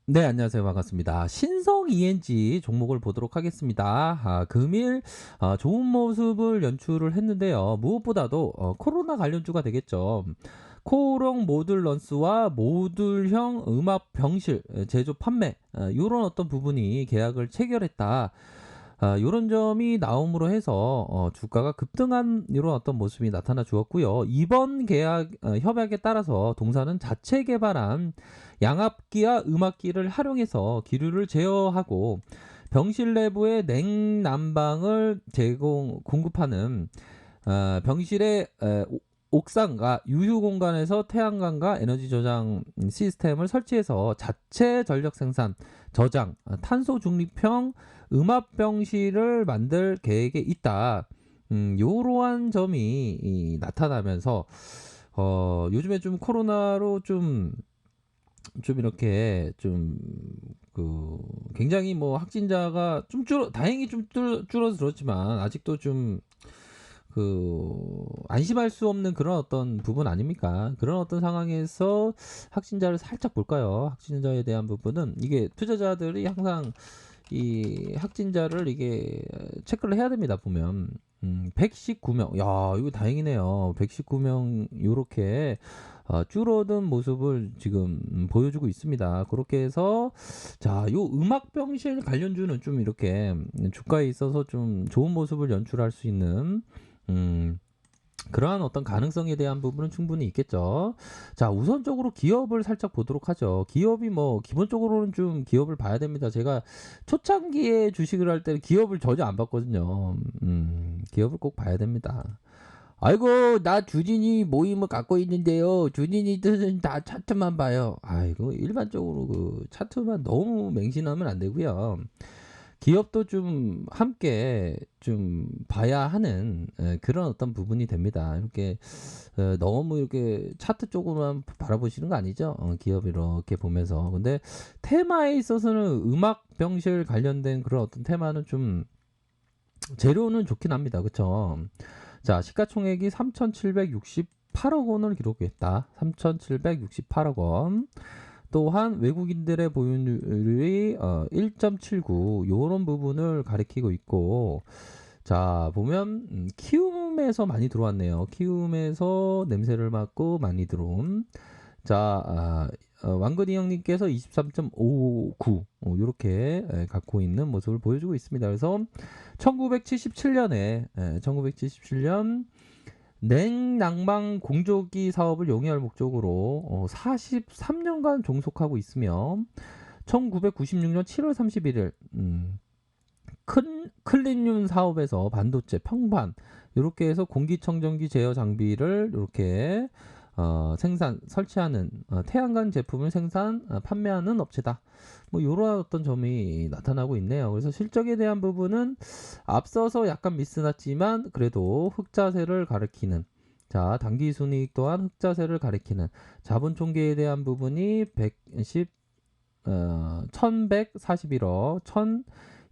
네, 안녕하세요. 반갑습니다. 신성 ENG 종목을 보도록 하겠습니다. 금일 좋은 모습을 연출을 했는데요. 무엇보다도 코로나 관련주가 되겠죠. 코롱 모듈런스와 모듈형 음압 병실 제조 판매 이런 어떤 부분이 계약을 체결했다. 요런 점이 나옴으로 해서 주가가 급등한 이런 어떤 모습이 나타나 주었고요. 이번 계약 협약에 따라서 동사는 자체 개발한 양압기와 음압기를 활용해서 기류를 제어하고 병실 내부의 냉난방을 공급하는 병실의 옥상과 유휴 공간에서 태양광과 에너지 저장 시스템을 설치해서 자체 전력 생산, 저장, 탄소 중립형 음압 병실을 만들 계획에 있다. 요러한 점이 나타나면서 요즘에 좀 코로나로 좀 이렇게 좀 그 굉장히 뭐 확진자가 좀 다행히 좀 줄어들었지만 아직도 좀 안심할 수 없는 그런 어떤 부분 아닙니까? 그런 어떤 상황에서 확진자를 살짝 볼까요? 확진자에 대한 부분은 이게 투자자들이 항상 이 확진자를 이게 체크를 해야 됩니다. 보면 119명. 야, 이거 다행이네요. 119명 요렇게 줄어든 모습을 지금 보여주고 있습니다. 그렇게 해서 자, 요 음악병실 관련주는 좀 이렇게 주가에 있어서 좀 좋은 모습을 연출할 수 있는 음, 그러한 어떤 가능성에 대한 부분은 충분히 있겠죠. 자, 우선적으로 기업을 살짝 보도록 하죠. 기업이 뭐 기본적으로는 좀 기업을 봐야 됩니다. 제가 초창기에 주식을 할 때는 기업을 전혀 안 봤거든요. 기업을 꼭 봐야 됩니다. 아이고, 나 주진이 모임을 갖고 있는데요. 주진이들은 다 차트만 봐요. 아이고, 일반적으로 그 차트만 너무 맹신하면 안 되고요. 기업도 좀 함께 좀 봐야 하는 그런 어떤 부분이 됩니다. 이렇게 너무 이렇게 차트 쪽으로만 바라보시는 거 아니죠? 기업 이렇게 보면서. 근데 테마에 있어서는 음악 병실 관련된 그런 어떤 테마는 좀 재료는 좋긴 합니다. 그쵸? 자, 시가총액이 3,768억 원을 기록했다. 3,768억 원. 또한 외국인들의 보유율이 1.79 요런 부분을 가리키고 있고 자 보면 키움에서 많이 들어왔네요. 키움에서 냄새를 맡고 많이 들어온 자 왕건이 형님께서 23.59 이렇게 갖고 있는 모습을 보여주고 있습니다. 그래서 1977년 냉난방 공조기 사업을 용이할 목적으로 43년간 종속하고 있으며 1996년 7월 31일 클린윤 사업에서 반도체 평반 이렇게 해서 공기청정기 제어 장비를 이렇게 생산 설치하는 태양광 제품을 생산 판매하는 업체다. 뭐 이런 어떤 점이 나타나고 있네요. 그래서 실적에 대한 부분은 앞서서 약간 미스났지만 그래도 흑자세를 가리키는 자 단기 순이익 또한 흑자세를 가리키는 자본 총계에 대한 부분이 1141억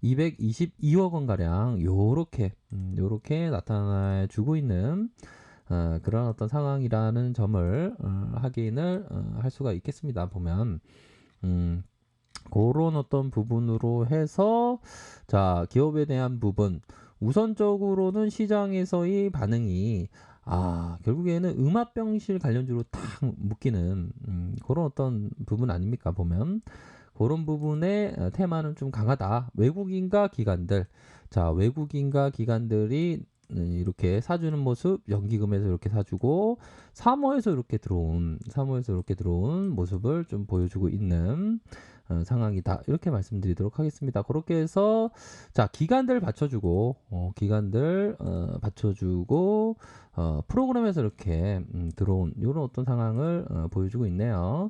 1222억 원 가량 요렇게 나타나 주고 있는 그런 어떤 상황이라는 점을 확인을 할 수가 있겠습니다. 보면 음, 그런 어떤 부분으로 해서 자 기업에 대한 부분 우선적으로는 시장에서의 반응이 결국에는 음압병실 관련주로 탁 묶이는 그런 어떤 부분 아닙니까 보면 그런 부분의 테마는 좀 강하다. 외국인과 기관들 자 외국인과 기관들이 이렇게 사주는 모습 연기금에서 이렇게 사주고 사모에서 이렇게 들어온 모습을 좀 보여주고 있는 상황이다 이렇게 말씀드리도록 하겠습니다. 그렇게 해서 자 기간들 받쳐주고 프로그램에서 이렇게 들어온 이런 어떤 상황을 보여주고 있네요.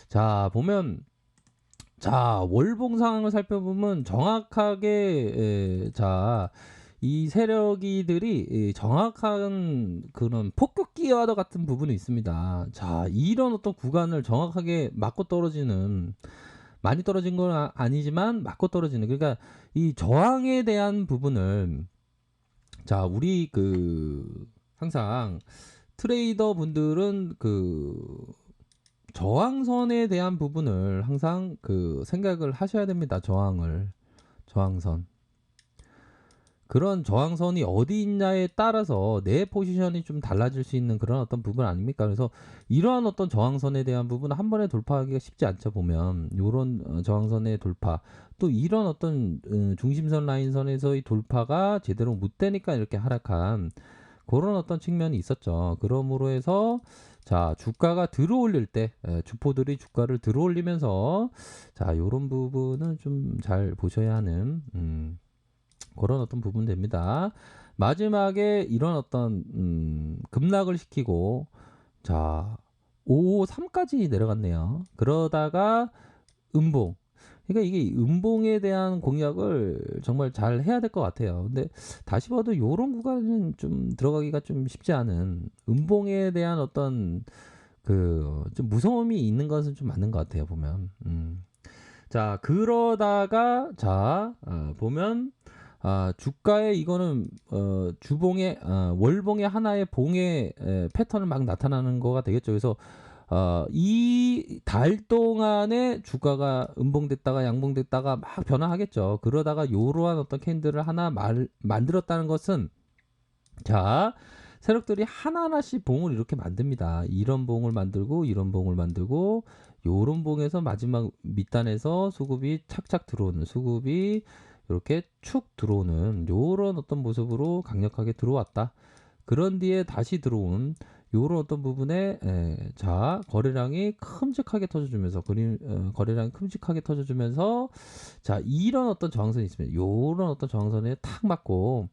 자 보면 자 월봉 상황을 살펴보면 정확하게 이 세력이들이 정확한 그런 폭격기와도 같은 부분이 있습니다. 자, 이런 어떤 구간을 정확하게 맞고 떨어지는 많이 떨어진 건 아니지만 맞고 떨어지는 그러니까 이 저항에 대한 부분을 자 우리 항상 트레이더 분들은 저항선에 대한 부분을 항상 그 생각을 하셔야 됩니다. 저항선. 그런 저항선이 어디 있냐에 따라서 내 포지션이 좀 달라질 수 있는 그런 어떤 부분 아닙니까? 그래서 이러한 어떤 저항선에 대한 부분은 한 번에 돌파하기가 쉽지 않죠. 보면 요런 저항선의 돌파, 또 이런 어떤 중심선 라인선에서의 돌파가 제대로 못 되니까 이렇게 하락한 그런 어떤 측면이 있었죠. 그러므로 해서 자, 주가가 들어올릴 때 주포들이 주가를 들어올리면서 자, 요런 부분은 좀 잘 보셔야 하는 그런 어떤 부분 됩니다. 마지막에 이런 어떤 급락을 시키고 자, 553까지 내려갔네요. 그러다가 음봉. 그러니까 이게 음봉에 대한 공략을 정말 잘 해야 될 것 같아요. 근데 다시 봐도 이런 구간은 좀 들어가기가 좀 쉽지 않은 음봉에 대한 어떤 그 좀 무서움이 있는 것은 좀 맞는 것 같아요. 보면. 자, 그러다가 자 보면 주가에 이거는 주봉의 월봉의 하나의 봉의 패턴을 막 나타나는 거가 되겠죠. 그래서 이 달 동안에 주가가 음봉됐다가 양봉됐다가 막 변화하겠죠. 그러다가 요러한 어떤 캔들을 하나 만들었다는 것은 자, 세력들이 하나하나씩 봉을 이렇게 만듭니다. 이런 봉을 만들고 이런 봉을 만들고 요런 봉에서 마지막 밑단에서 수급이 착착 들어오는 수급이 이렇게 축 들어오는 요런 어떤 모습으로 강력하게 들어왔다. 그런 뒤에 다시 들어온 요런 어떤 부분에 자, 거래량이 큼직하게 터져주면서 거래량이 큼직하게 터져주면서 자, 이런 어떤 저항선이 있으면 요런 어떤 저항선에 탁 맞고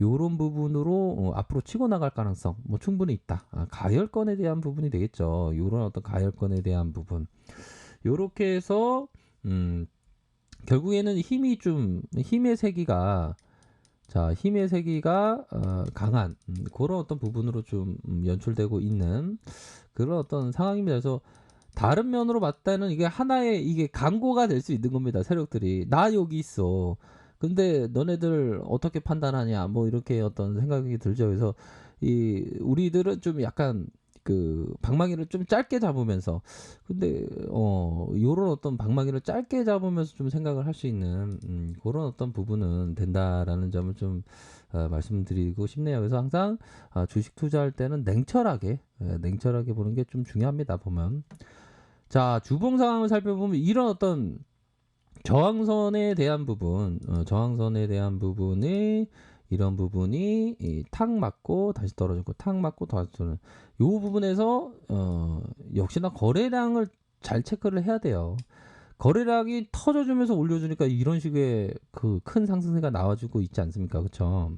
요런 부분으로 앞으로 치고 나갈 가능성 뭐 충분히 있다. 가열권에 대한 부분이 되겠죠. 요런 어떤 가열권에 대한 부분. 요렇게 해서 결국에는 힘의 세기가 자, 힘의 세기가 강한 그런 어떤 부분으로 좀 연출되고 있는 그런 어떤 상황입니다. 그래서 다른 면으로 봤을 때는 이게 하나의 이게 강고가 될 수 있는 겁니다. 세력들이 나 여기 있어. 근데 너네들 어떻게 판단하냐? 뭐 이렇게 어떤 생각이 들죠. 그래서 이 우리들은 좀 약간 그 방망이를 좀 짧게 잡으면서 근데 요런 어떤 방망이를 짧게 잡으면서 좀 생각을 할 수 있는 그런 어떤 부분은 된다라는 점을 좀 말씀드리고 싶네요. 그래서 항상 주식 투자할 때는 냉철하게 보는 게 좀 중요합니다. 보면 자, 주봉 상황을 살펴보면 이런 어떤 저항선에 대한 부분이 이런 부분이 탁 맞고 다시 떨어지고 탁 맞고 다시 떨어지는 요 부분에서 역시나 거래량을 잘 체크를 해야 돼요. 거래량이 터져주면서 올려주니까 이런 식의 그 큰 상승세가 나와주고 있지 않습니까? 그렇죠?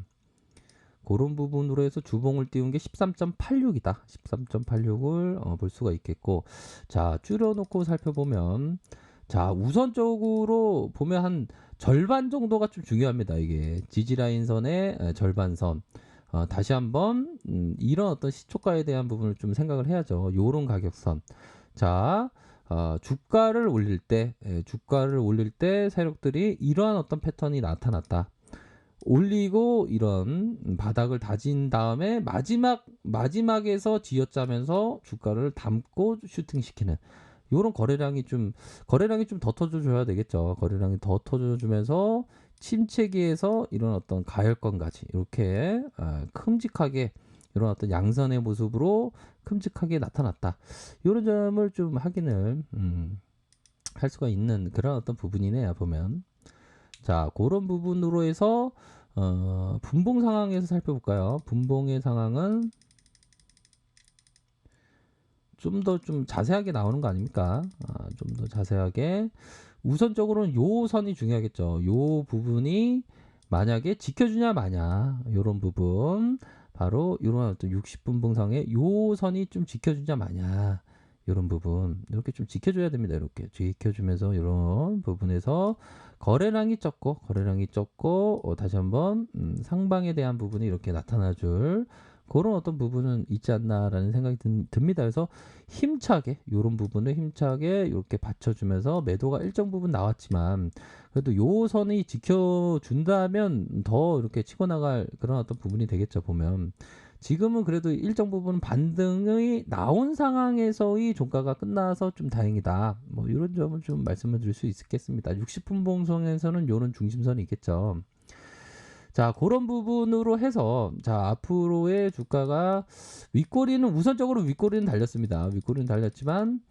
그런 부분으로 해서 주봉을 띄운 게 13.86이다. 13.86을 볼 수가 있겠고 자, 줄여놓고 살펴보면 자, 우선적으로 보면 한 절반 정도가 좀 중요합니다. 이게 지지라인 선의 절반선. 다시 한번 이런 어떤 시초가에 대한 부분을 좀 생각을 해야죠. 요런 가격선. 자, 주가를 올릴 때 세력들이 이러한 어떤 패턴이 나타났다. 올리고 이런 바닥을 다진 다음에 마지막에서 쥐어짜면서 주가를 담고 슈팅시키는 요런 거래량이 좀 더 터져줘야 되겠죠. 거래량이 더 터져주면서 침체기에서 이런 어떤 가열권까지 이렇게 큼직하게 이런 어떤 양선의 모습으로 큼직하게 나타났다. 이런 점을 좀 확인을 할 수가 있는 그런 어떤 부분이네요. 보면 자, 그런 부분으로 해서 분봉 상황에서 살펴볼까요? 분봉의 상황은 좀 더 좀 자세하게 나오는 거 아닙니까? 좀 더 자세하게 우선적으로는 요 선이 중요하겠죠. 요 부분이 만약에 지켜주냐 마냐 요런 부분 바로 요런 어떤 60분봉상의 요 선이 좀 지켜주냐 마냐 요런 부분 이렇게 좀 지켜줘야 됩니다. 이렇게 지켜주면서 요런 부분에서 거래량이 적고 다시 한번 상방에 대한 부분이 이렇게 나타나줄 그런 어떤 부분은 있지 않나라는 생각이 듭니다. 그래서 힘차게 이런 부분을 힘차게 이렇게 받쳐주면서 매도가 일정 부분 나왔지만 그래도 요 선이 지켜준다면 더 이렇게 치고 나갈 그런 어떤 부분이 되겠죠. 보면 지금은 그래도 일정 부분 반등이 나온 상황에서의 종가가 끝나서 좀 다행이다. 뭐 이런 점을 좀 말씀을 드릴 수 있겠습니다. 60분 봉송에서는 요런 중심선이 있겠죠. 자, 그런 부분으로 해서 자, 앞으로의 주가가 윗꼬리는 우선적으로 윗꼬리는 달렸습니다. 윗꼬리는 달렸지만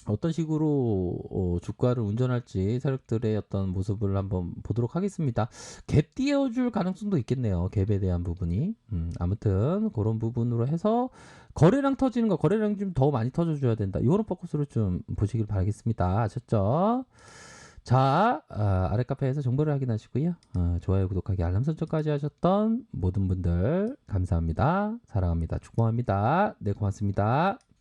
어떤 식으로 주가를 운전할지 세력들의 어떤 모습을 한번 보도록 하겠습니다. 갭 띄워줄 가능성도 있겠네요. 갭에 대한 부분이. 아무튼 그런 부분으로 해서 거래량 터지는 거, 거래량 좀 더 많이 터져줘야 된다. 이거는 포커스로 좀 보시길 바라겠습니다. 아셨죠? 자, 아래 카페에서 정보를 확인하시고요. 좋아요, 구독하기, 알람 설정까지 하셨던 모든 분들 감사합니다. 사랑합니다. 축복합니다. 네, 고맙습니다.